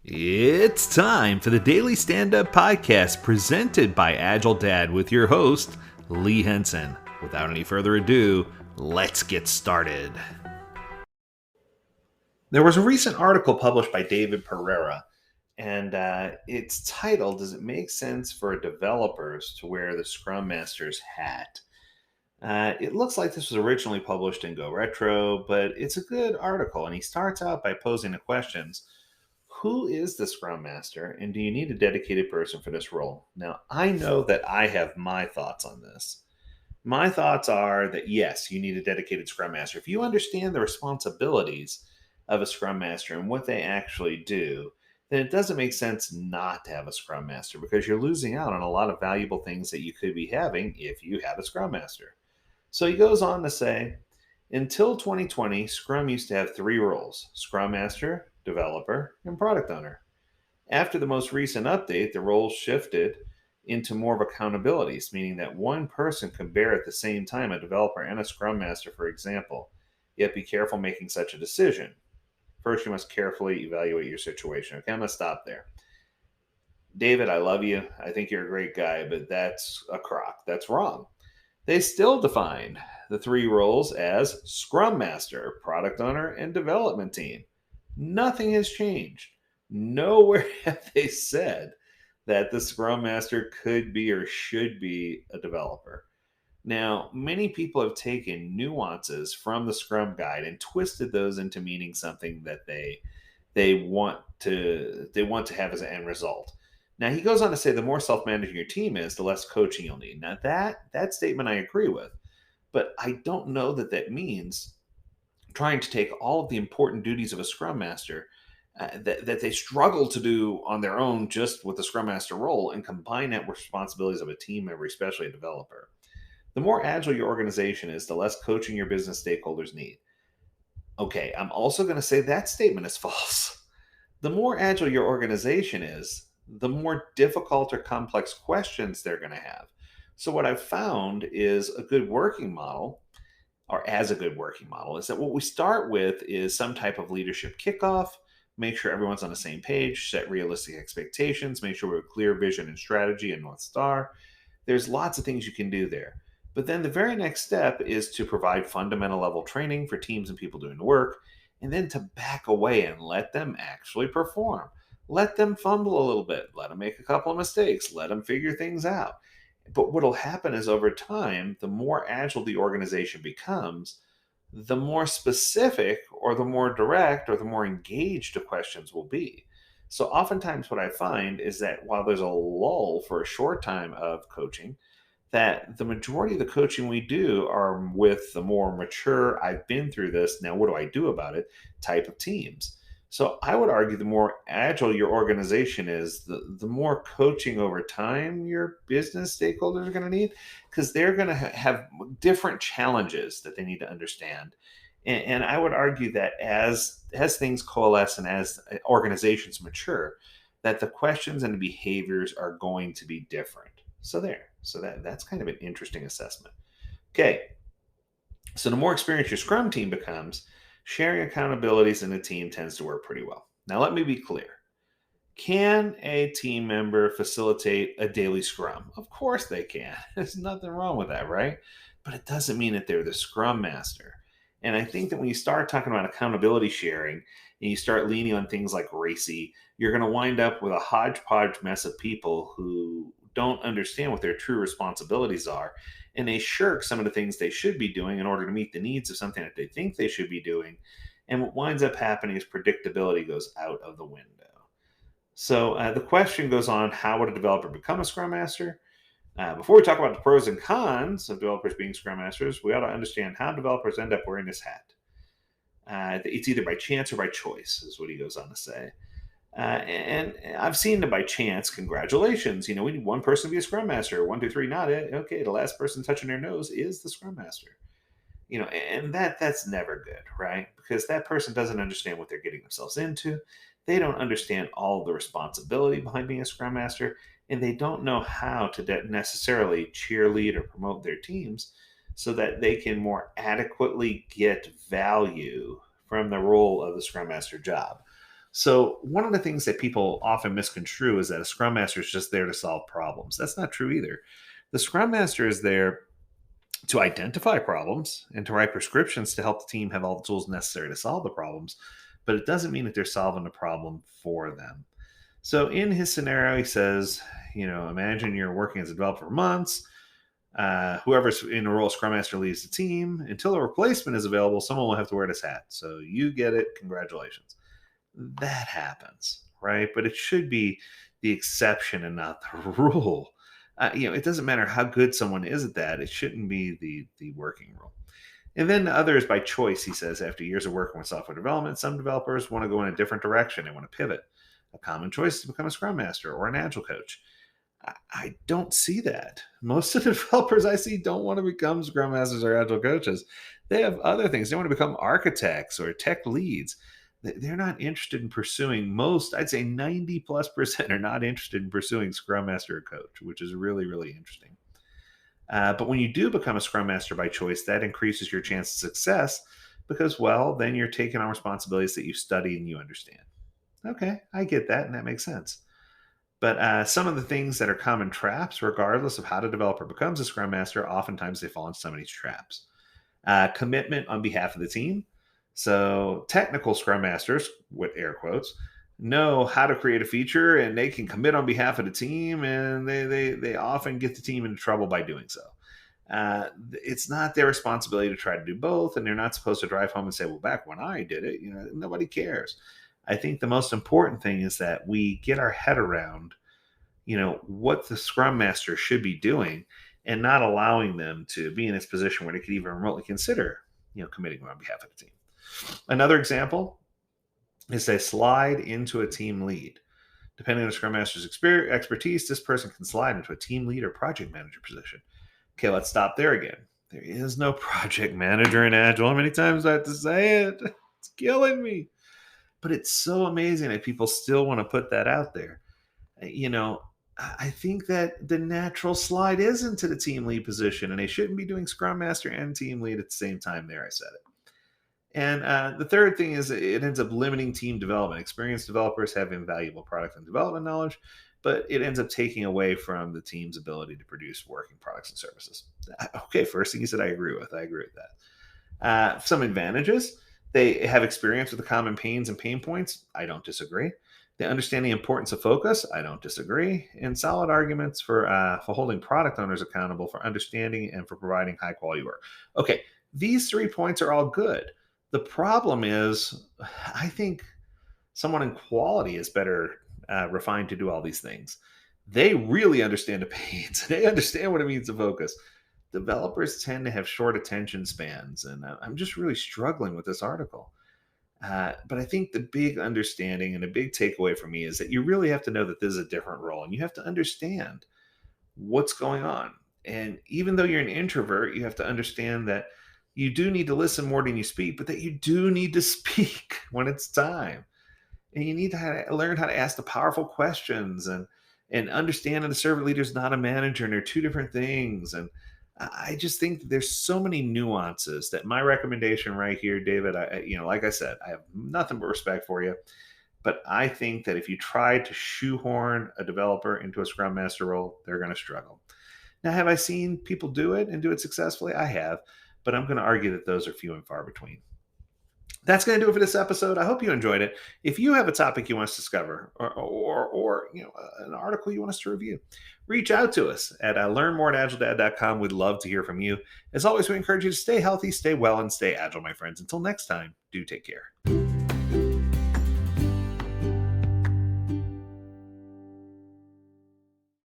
It's time for the Daily Stand Up Podcast presented by AgileDad with your host, Lee Henson. Without any further ado, let's get started. There was a recent article published by Dave Pereira, and it's titled, Does It Make Sense for Developers to Wear the Scrum Master's Hat? It looks like this was originally published in Go Retro, but it's a good article, and he starts out by posing the questions. Who is the Scrum Master, and do you need a dedicated person for this role? Now, I know that I have my thoughts on this. My thoughts are that yes, you need a dedicated Scrum Master. If you understand the responsibilities of a Scrum Master and what they actually do, then it doesn't make sense not to have a Scrum Master because you're losing out on a lot of valuable things that you could be having if you had a Scrum Master. So he goes on to say, until 2020, Scrum used to have three roles: Scrum Master, Developer, and Product Owner. After the most recent update, the roles shifted into more of accountabilities, meaning that one person can bear at the same time a developer and a Scrum Master, for example. Yet be careful making such a decision. First, you must carefully evaluate your situation. Okay, I'm going to stop there. David, I love you. I think you're a great guy, but that's a crock. That's wrong. They still define the three roles as Scrum Master, Product Owner, and Development Team. Nothing has changed. Nowhere have they said that the Scrum Master could be or should be a developer. Now, many people have taken nuances from the Scrum Guide and twisted those into meaning something that they want to have as an end result. Now he goes on to say the more self-managing your team is, the less coaching you'll need. Now that statement I agree with, but I don't know that that means trying to take all of the important duties of a Scrum Master that they struggle to do on their own just with the Scrum Master role and combine that with responsibilities of a team member, especially a developer. The more agile your organization is, the less coaching your business stakeholders need. Okay, I'm also going to say that statement is false. The more agile your organization is, the more difficult or complex questions they're going to have. So, what I've found is a good working model, or as a good working model, is that what we start with is some type of leadership kickoff, make sure everyone's on the same page, set realistic expectations, make sure we have a clear vision and strategy and North Star. There's lots of things you can do there. But then the very next step is to provide fundamental level training for teams and people doing the work, and then to back away and let them actually perform. Let them fumble a little bit, let them make a couple of mistakes, let them figure things out. But what will happen is over time, the more agile the organization becomes, the more specific or the more direct or the more engaged the questions will be. So oftentimes what I find is that while there's a lull for a short time of coaching, that the majority of the coaching we do are with the more mature, I've been through this, now what do I do about it type of teams. So I would argue the more agile your organization is, the more coaching over time your business stakeholders are going to need because they're going to have different challenges that they need to understand. And I would argue that as things coalesce and as organizations mature, that the questions and the behaviors are going to be different. So there. So that's kind of an interesting assessment. Okay. So the more experienced your Scrum team becomes, sharing accountabilities in a team tends to work pretty well. Now let me be clear. Can a team member facilitate a daily Scrum? Of course they can. There's nothing wrong with that, right? But it doesn't mean that they're the Scrum Master. And I think that when you start talking about accountability sharing and you start leaning on things like RACI, you're going to wind up with a hodgepodge mess of people who don't understand what their true responsibilities are. And they shirk some of the things they should be doing in order to meet the needs of something that they think they should be doing. And what winds up happening is predictability goes out of the window. So the question goes on, how would a developer become a Scrum Master? Before we talk about the pros and cons of developers being Scrum Masters, we ought to understand how developers end up wearing this hat. It's either by chance or by choice, is what he goes on to say. And I've seen the by chance, congratulations. We need one person to be a Scrum Master. 1, 2, 3, not it. Okay, the last person touching their nose is the Scrum Master. And that's never good, right? Because that person doesn't understand what they're getting themselves into. They don't understand all the responsibility behind being a Scrum Master, and they don't know how to necessarily cheerlead or promote their teams so that they can more adequately get value from the role of the Scrum Master job. So one of the things that people often misconstrue is that a Scrum Master is just there to solve problems. That's not true either. The Scrum Master is there to identify problems and to write prescriptions to help the team have all the tools necessary to solve the problems, but it doesn't mean that they're solving the problem for them. So in his scenario, he says, imagine you're working as a developer for months. Whoever's in the role of Scrum Master leaves the team. Until a replacement is available, someone will have to wear this hat. So you get it. Congratulations. That happens, right? But it should be the exception and not the rule. It doesn't matter how good someone is at that. It shouldn't be the working rule. And then others by choice, he says, after years of working with software development, some developers want to go in a different direction. They want to pivot. A common choice is to become a Scrum Master or an Agile coach. I don't see that. Most of the developers I see don't want to become Scrum Masters or Agile coaches. They have other things. They want to become architects or tech leads. They're not interested in pursuing I'd say 90+% are not interested in pursuing Scrum Master or coach, which is really, really interesting. But when you do become a Scrum Master by choice, that increases your chance of success because, well, then you're taking on responsibilities that you study and you understand. Okay, I get that, and that makes sense. But some of the things that are common traps, regardless of how the developer becomes a Scrum Master, oftentimes they fall into some of these traps. Commitment on behalf of the team. So technical Scrum Masters, with air quotes, know how to create a feature and they can commit on behalf of the team, and they often get the team into trouble by doing so. It's not their responsibility to try to do both, and they're not supposed to drive home and say, well, back when I did it, nobody cares. I think the most important thing is that we get our head around, what the Scrum Master should be doing and not allowing them to be in this position where they could even remotely consider, committing on behalf of the team. Another example is they slide into a team lead. Depending on the Scrum Master's expertise, this person can slide into a team lead or project manager position. Okay, let's stop there again. There is no project manager in Agile. How many times do I have to say it? It's killing me. But it's so amazing that people still want to put that out there. I think that the natural slide is into the team lead position, and they shouldn't be doing Scrum Master and team lead at the same time. There, I said it. And the third thing is it ends up limiting team development. Experienced developers have invaluable product and development knowledge, but it ends up taking away from the team's ability to produce working products and services. Okay, first thing you said, I agree with that. Some advantages: they have experience with the common pains and pain points. I don't disagree. They understand the importance of focus. I don't disagree. And solid arguments for holding product owners accountable for understanding and for providing high quality work. Okay, these 3 points are all good. The problem is, I think someone in quality is better refined to do all these things. They really understand the pains. They understand what it means to focus. Developers tend to have short attention spans, and I'm just really struggling with this article. But I think the big understanding and the big takeaway for me is that you really have to know that this is a different role, and you have to understand what's going on. And even though you're an introvert, you have to understand that you do need to listen more than you speak, but that you do need to speak when it's time. And you need to learn how to ask the powerful questions and understand that a servant leader is not a manager, and they're two different things. And I just think that there's so many nuances that my recommendation right here, David, like I said, I have nothing but respect for you. But I think that if you try to shoehorn a developer into a Scrum Master role, they're going to struggle. Now, have I seen people do it and do it successfully? I have, but I'm going to argue that those are few and far between. That's going to do it for this episode. I hope you enjoyed it. If you have a topic you want us to discover or an article you want us to review, reach out to us at learnmore@agiledad.com. We'd love to hear from you. As always, we encourage you to stay healthy, stay well, and stay agile, my friends. Until next time, do take care.